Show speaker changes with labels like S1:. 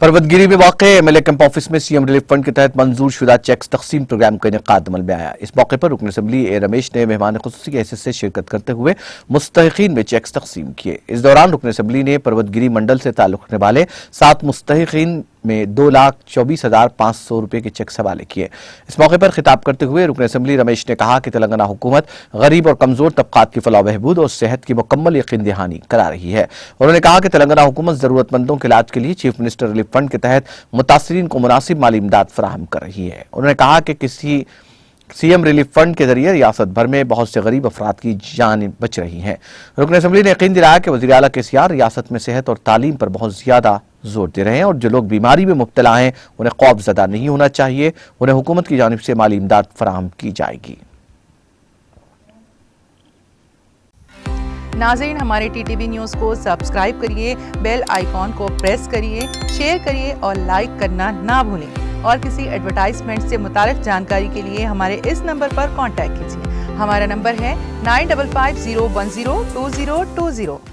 S1: पर्वतगिरी में वाक़ MLA camp office में सीएम रिलीफ फंड के तहत मंजूर शुदा चेक्स तकसीम प्रोग्राम का इनेकाद अमल में आया। इस मौके पर रुकन असम्बली ए रमेश ने मेहमान खुसूसी की हैसियत से शिरकत करते हुए मुस्तहिकीन में चेक्स तकसीम किए। इस दौरान रुकन असम्बली ने पर्वतगिरी मंडल से ताल्लुक़ रखने वाले 7 मुस्तहिकीन में 2,24,500 रुपए के चेक हवाले किए। इस मौके पर खिताब करते हुए रुकन असम्बली रमेश ने कहा कि तेलंगाना हुकूमत गरीब और कमजोर तबकात की फलाह बहबूद और सेहत की मुकम्मल यकीन दहानी करा रही है। उन्होंने कहा कि तेलंगाना हुकूमत जरूरतमंदों के इलाज के लिए चीफ मिनिस्टर रिलीफ फंड के तहत मुतासिरीन को मुनासिब माली इमदाद फराहम कर रही है। उन्होंने कहा कि किसी सीएम रिलीफ फंड के जरिए रियासत भर में बहुत से गरीब अफराद की जान बच रही हैं। रुकन असम्बली ने यकीन दिलाया कि वज़ीर आला केसीआर रियासत में सेहत और तालीम पर बहुत ज्यादा जोर दे रहे हैं और जो लोग बीमारी में मुब्तला हैं उन्हें खौफजदा नहीं होना चाहिए, उन्हें हुकूमत की जानिब से माली इमदाद फराहम की जाएगी।
S2: नाज़रीन, हमारे टीटीवी न्यूज़ को सब्सक्राइब करिए, बेल आइकॉन को प्रेस करिए, शेयर करिए और लाइक करना ना भूलें। और किसी एडवर्टाइजमेंट से मुताल्लिक़ जानकारी के लिए हमारे इस नंबर पर कांटेक्ट कीजिए। हमारा नंबर है 9550102020।